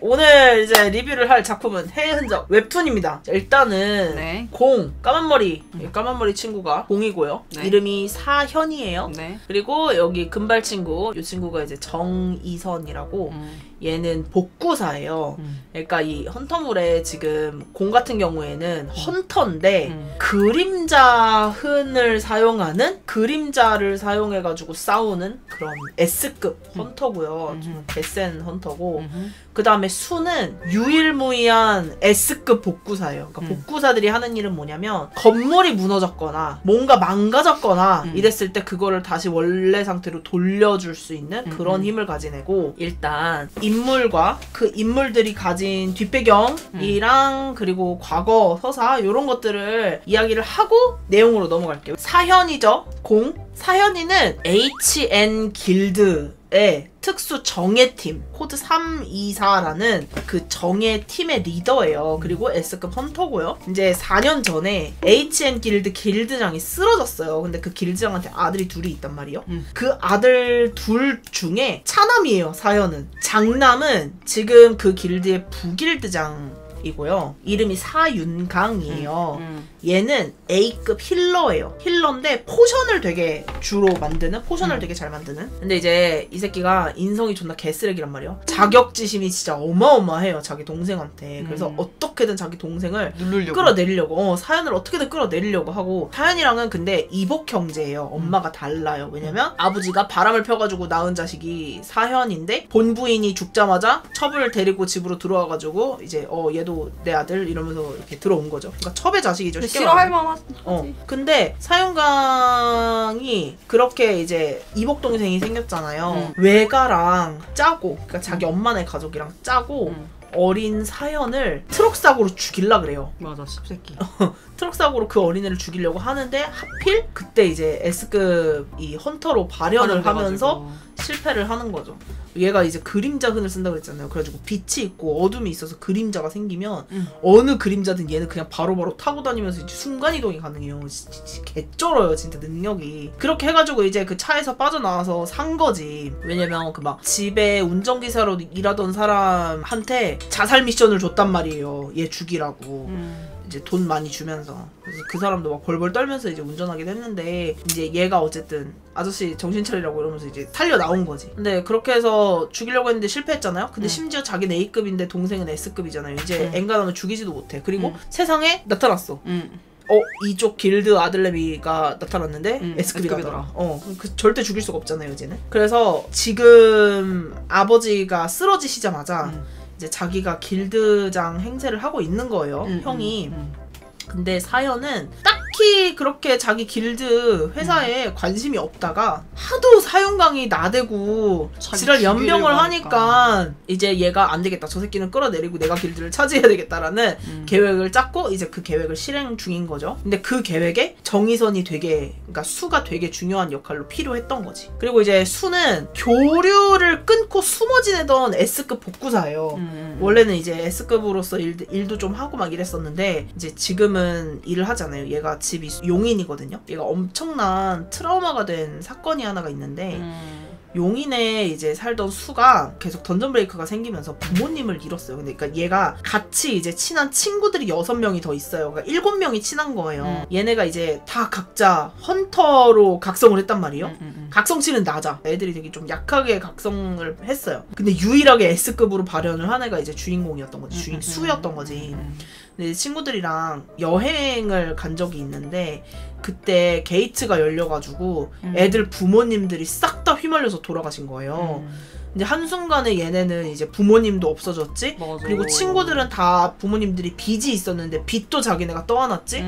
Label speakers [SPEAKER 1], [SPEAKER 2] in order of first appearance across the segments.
[SPEAKER 1] 오늘 이제 리뷰를 할 작품은 해의 흔적 웹툰입니다. 자, 일단은
[SPEAKER 2] 네.
[SPEAKER 1] 공 까만머리 친구가 공이고요.
[SPEAKER 2] 네.
[SPEAKER 1] 이름이 사현이에요.
[SPEAKER 2] 네.
[SPEAKER 1] 그리고 여기 금발 친구, 이 친구가 이제 정이선이라고 얘는 복구사예요. 그러니까 이 헌터물에 지금 공 같은 경우에는 헌터인데 그림자 흔을 사용하는 그림자를 사용해가지고 싸우는 그런 S급 헌터고요. 좀 개센 헌터고 그 다음에 수는 유일무이한 S급 복구사예요. 그러니까 복구사들이 하는 일은 뭐냐면 건물이 무너졌거나 뭔가 망가졌거나 이랬을 때 그거를 다시 원래 상태로 돌려줄 수 있는 그런 힘을 가진 애고, 일단 인물과 그 인물들이 가진 뒷배경이랑 그리고 과거 서사 이런 것들을 이야기를 하고 내용으로 넘어갈게요. 사현이죠. 사현이는 HN 길드의 특수 정예팀 코드 324라는 그 정예팀의 리더예요. 그리고 S급 헌터고요. 이제 4년 전에 HN 길드장이 쓰러졌어요. 근데 그 길드장한테 아들이 둘이 있단 말이에요. 그 아들 둘 중에 차남이에요. 사현은. 장남은 지금 그 길드의 부길드장 이고요. 이름이 사윤강이에요. 얘는 A급 힐러예요. 힐러인데 포션을 되게 주로 만드는, 포션을 되게 잘 만드는. 근데 이제 이 새끼가 인성이 존나 개쓰레기란 말이에요. 자격지심이 진짜 어마어마해요. 자기 동생한테. 그래서 어떻게든 자기 동생을 끌어내리려고, 사연을 어떻게든 끌어내리려고 하고, 사연이랑은 근데 이복 형제예요. 엄마가 달라요. 왜냐면 아버지가 바람을 펴가지고 낳은 자식이 사현인데 본부인이 죽자마자 첩을 데리고 집으로 들어와가지고 이제 얘도 내 아들 이러면서 이렇게 들어온 거죠. 그러니까 첩의 자식이죠.
[SPEAKER 2] 싫어할 만하지.
[SPEAKER 1] 근데 사윤강이 그렇게 이제 이복 동생이 생겼잖아요. 외가랑 짜고, 그러니까 자기 엄마네 가족이랑 짜고 어린 사연을 트럭 사고로 죽일라 그래요.
[SPEAKER 2] 맞아, 씹새끼.
[SPEAKER 1] 트럭 사고로 그 어린애를 죽이려고 하는데 하필 그때 이제 S급 이 헌터로 발현을 하면서 실패를 하는 거죠. 얘가 이제 그림자 흔을 쓴다고 했잖아요. 그래가지고 빛이 있고 어둠이 있어서 그림자가 생기면 어느 그림자든 얘는 그냥 바로바로 타고 다니면서 이제 순간이동이 가능해요. 개쩔어요 진짜 능력이. 그렇게 해가지고 이제 그 차에서 빠져나와서 산 거지. 왜냐면 그 막 집에 운전기사로 일하던 사람한테 자살 미션을 줬단 말이에요. 얘 죽이라고. 이제 돈 많이 주면서. 그래서 그 사람도 막 벌벌 떨면서 이제 운전하긴 했는데, 이제 얘가 어쨌든 아저씨 정신 차리라고 이러면서 이제 살려 나온 거지. 근데 그렇게 해서 죽이려고 했는데 실패했잖아요. 근데 심지어 자기는 A급인데 동생은 S급이잖아요. 이제 엔간하면 죽이지도 못해. 그리고 세상에 나타났어. 이쪽 길드 아들내미가 나타났는데 S급이더라. 절대 죽일 수가 없잖아요 이제는. 그래서 지금 아버지가 쓰러지시자마자 이제 자기가 길드장 행세를 하고 있는 거예요. 형이. 근데 사연은 딱히 그렇게 자기 길드 회사에 관심이 없다가 하도 사윤강이 나대고 지랄 연병을 하니까 이제 얘가 안 되겠다. 저 새끼는 끌어내리고 내가 길드를 차지해야 되겠다라는 계획을 짰고 이제 그 계획을 실행 중인 거죠. 근데 그 계획에 정의선이 그러니까 수가 되게 중요한 역할로 필요했던 거지. 그리고 이제 수는 교류를 끊고 숨어 지내던 S급 복구사예요. 원래는 이제 S급으로서 일도 좀 하고 막 이랬었는데 이제 지금은 일을 하잖아요. 얘가 집이 용인이거든요. 얘가 엄청난 트라우마가 된 사건이 하나가 있는데 용인에 이제 살던 수가 계속 던전 브레이크가 생기면서 부모님을 잃었어요. 그러니까 얘가 같이 이제 친한 친구들이 6명이 더 있어요. 그러니까 7명이 친한 거예요. 얘네가 이제 다 각자 헌터로 각성을 했단 말이에요. 각성치는 낮아. 애들이 되게 좀 약하게 각성을 했어요. 근데 유일하게 S급으로 발현을 한 애가 이제 주인공이었던 거지. 주인 수였던 거지. 근데 친구들이랑 여행을 간 적이 있는데 그때 게이트가 열려가지고 애들 부모님들이 싹 다 휘말려서 돌아가신 거예요. 이제 한순간에 얘네는 이제 부모님도 없어졌지. 맞아. 그리고 친구들은 다 부모님들이 빚이 있었는데 빚도 자기네가 떠안았지.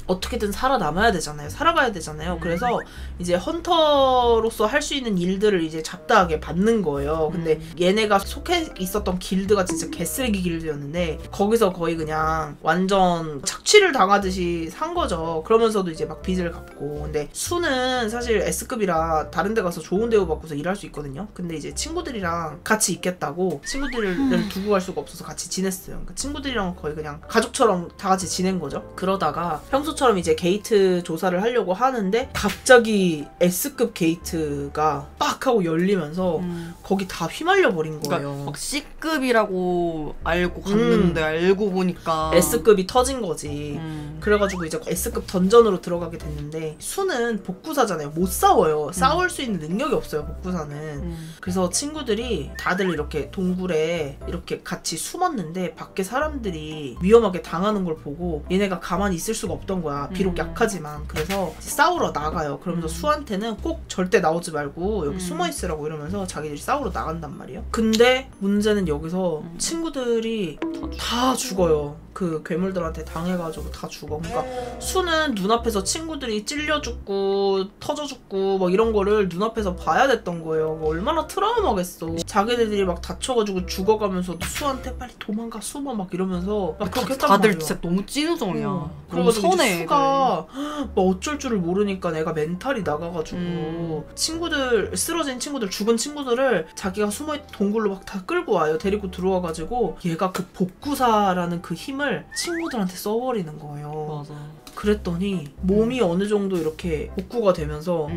[SPEAKER 1] 어떻게든 살아남아야 되잖아요. 살아가야 되잖아요. 그래서 이제 헌터로서 할 수 있는 일들을 이제 잡다하게 받는 거예요. 근데 얘네가 속해 있었던 길드가 진짜 개쓰레기 길드였는데 거기서 거의 그냥 완전 착취를 당하듯이 산 거죠. 그러면서도 이제 막 빚을 갚고. 근데 수는 사실 S급이라 다른 데 가서 좋은 대우 받고서 일할 수 있거든요. 근데 이제 친구들이랑 같이 있겠다고 친구들을 두고 갈 수가 없어서 같이 지냈어요. 그러니까 친구들이랑 거의 그냥 가족처럼 다 같이 지낸 거죠. 그러다가 평소 평소처럼 이제 게이트 조사를 하려고 하는데 갑자기 S급 게이트가 빡 하고 열리면서 거기 다 휘말려 버린 거예요.
[SPEAKER 2] 그러니까 막 C급이라고 알고 갔는데 알고 보니까
[SPEAKER 1] S급이 터진 거지. 그래가지고 이제 S급 던전으로 들어가게 됐는데 수는 복구사잖아요. 못 싸워요. 싸울 수 있는 능력이 없어요, 복구사는. 그래서 친구들이 다들 이렇게 동굴에 이렇게 같이 숨었는데 밖에 사람들이 위험하게 당하는 걸 보고 얘네가 가만히 있을 수가 없던 거야. 비록 약하지만. 그래서 싸우러 나가요. 그러면서 수한테는 꼭 절대 나오지 말고 여기 숨어 있으라고 이러면서 자기들이 싸우러 나간단 말이에요. 근데 문제는 여기서 친구들이 다 죽어요. 그 괴물들한테 당해가지고 다 죽어. 그러니까 수는 눈앞에서 친구들이 찔려 죽고 터져 죽고 막 이런 거를 눈앞에서 봐야 됐던 거예요. 얼마나 트라우마겠어. 자기네들이 막 다쳐가지고 죽어가면서도 수한테 빨리 도망가 숨어 막 이러면서 막 그렇게 했단
[SPEAKER 2] 다들
[SPEAKER 1] 말이야.
[SPEAKER 2] 진짜 너무 찐우정이야.
[SPEAKER 1] 그래가지고 이제 수가 막 어쩔 줄을 모르니까 애가 멘탈이 나가가지고 친구들 쓰러진 친구들 죽은 친구들을 자기가 숨어있던 동굴로 막 다 끌고 와요. 데리고 들어와가지고 얘가 그 복구사라는 그 힘을 친구들한테 써버리는 거예요.
[SPEAKER 2] 맞아.
[SPEAKER 1] 그랬더니 몸이 어느 정도 이렇게 복구가 되면서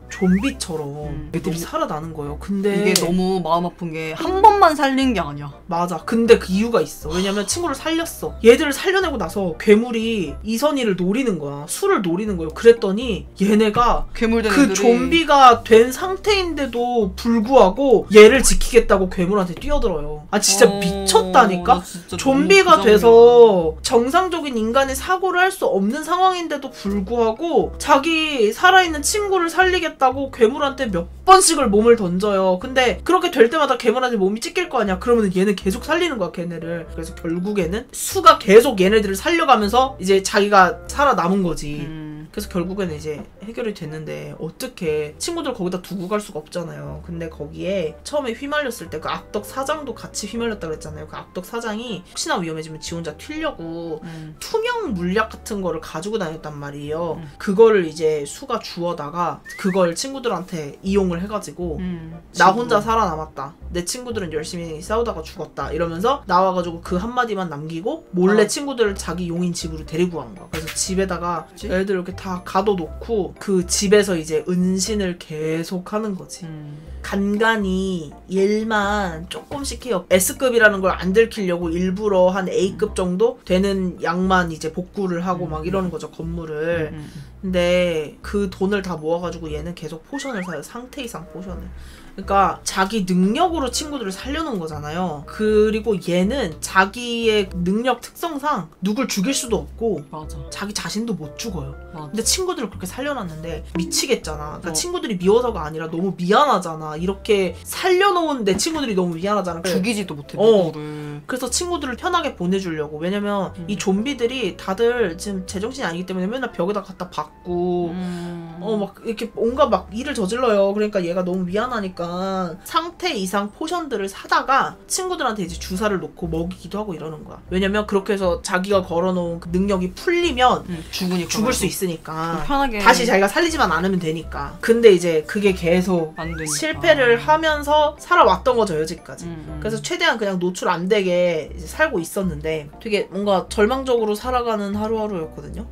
[SPEAKER 1] 좀비처럼 애들이 살아나는 거예요. 근데
[SPEAKER 2] 이게 너무 마음 아픈 게 한 번만 살린 게 아니야.
[SPEAKER 1] 맞아. 근데 그 이유가 있어. 왜냐면 친구를 살렸어. 얘들을 살려내고 나서 괴물이 이선희를 노리는 거야. 수를 노리는 거예요. 그랬더니 얘네가
[SPEAKER 2] 괴물된
[SPEAKER 1] 그
[SPEAKER 2] 애들이
[SPEAKER 1] 좀비가 된 상태인데도 불구하고 얘를 지키겠다고 괴물한테 뛰어들어요. 아 진짜 미쳤다니까?
[SPEAKER 2] 진짜
[SPEAKER 1] 좀비가 돼서 정상적인 인간의 사고를 할 수 없는 상황인데도 불구하고 자기 살아있는 친구를 살리겠다고 괴물한테 몇 번씩을 몸을 던져요. 근데 그렇게 될 때마다 괴물한테 몸이 찢길 거 아니야. 그러면 얘는 계속 살리는 거야, 걔네를. 그래서 결국에는 수가 계속 얘네들을 살려가면서 이제 자기가 살아남은 거지. 그래서 결국에는 이제 해결이 됐는데 어떻게 친구들 거기다 두고 갈 수가 없잖아요. 근데 거기에 처음에 휘말렸을 때 그 악덕 사장도 같이 휘말렸다 그랬잖아요. 그 악덕 사장이 혹시나 위험해지면 지 혼자 튀려고 투명 물약 같은 거를 가지고 다녔단 말이에요. 그거를 이제 수가 주워다가 그걸 친구들한테 이용을 해가지고 나 혼자 살아남았다. 내 친구들은 열심히 싸우다가 죽었다. 이러면서 나와가지고 그 한마디만 남기고 몰래 친구들을 자기 용인 집으로 데리고 간 거야. 그래서 집에다가 애들 이렇게 다 가둬놓고 그 집에서 이제 은신을 계속 하는 거지. 간간히 일만 조금씩 해요. S급이라는 걸 안 들키려고 일부러 한 A급 정도 되는 양만 이제 복구를 하고 막 이러는 거죠, 건물을. 근데 그 돈을 다 모아가지고 얘는 계속 포션을 사요. 상태 이상 포션을. 그러니까 자기 능력으로 친구들을 살려놓은 거잖아요. 그리고 얘는 자기의 능력 특성상 누굴 죽일 수도 없고
[SPEAKER 2] 맞아.
[SPEAKER 1] 자기 자신도 못 죽어요.
[SPEAKER 2] 맞아.
[SPEAKER 1] 근데 친구들을 그렇게 살려놨는데 미치겠잖아. 그러니까 친구들이 미워서가 아니라 너무 미안하잖아. 이렇게 살려놓은 내 친구들이 너무 미안하잖아.
[SPEAKER 2] 죽이지도 못해 누구를.
[SPEAKER 1] 그래서 친구들을 편하게 보내주려고. 왜냐면 이 좀비들이 다들 지금 제정신이 아니기 때문에 맨날 벽에다 갖다 박고 막 이렇게 온갖 막 일을 저질러요. 그러니까 얘가 너무 미안하니까 상태 이상 포션들을 사다가 친구들한테 이제 주사를 놓고 먹이기도 하고 이러는 거야. 왜냐면 그렇게 해서 자기가 걸어놓은 그 능력이 풀리면 죽을 수 있으니까
[SPEAKER 2] 편하게
[SPEAKER 1] 다시 자기가 살리지만 않으면 되니까. 근데 이제 그게 계속
[SPEAKER 2] 안 되니까.
[SPEAKER 1] 실패를 하면서 살아왔던 거죠, 여지까지. 그래서 최대한 그냥 노출 안 되게 이제 살고 있었는데 되게 뭔가 절망적으로 살아가는 하루하루였거든요.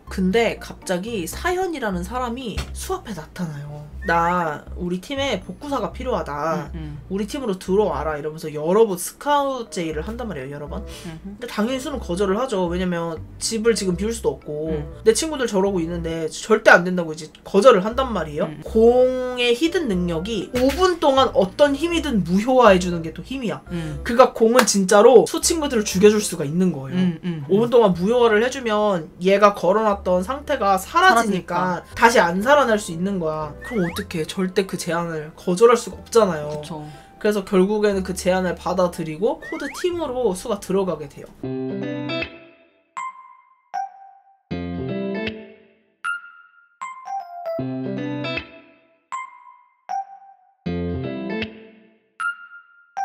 [SPEAKER 1] 근데 갑자기 사현이라는 사람이 수 앞에 나타나요. 나 우리 팀에 복구사가 필요하다. 우리 팀으로 들어와라 이러면서 여러 번 스카우트 제의를 한단 말이에요. 여러 번. 근데 당연히 수는 거절을 하죠. 왜냐면 집을 지금 비울 수도 없고 내 친구들 저러고 있는데 절대 안 된다고 이제 거절을 한단 말이에요. 공의 히든 능력이 5분 동안 어떤 힘이든 무효화해주는 게 또 힘이야. 그러니까 공은 진짜로 수 친구들을 죽여줄 수가 있는 거예요. 5분 동안 무효화를 해주면 얘가 걸어놨던 상태가 사라지니까 다시 안 살아날 수 있는 거야. 그럼 어떡해. 절대 그 제안을 거절할 수가 없잖아요.
[SPEAKER 2] 그쵸.
[SPEAKER 1] 그래서 결국에는 그 제안을 받아들이고 코드 팀으로 수가 들어가게 돼요.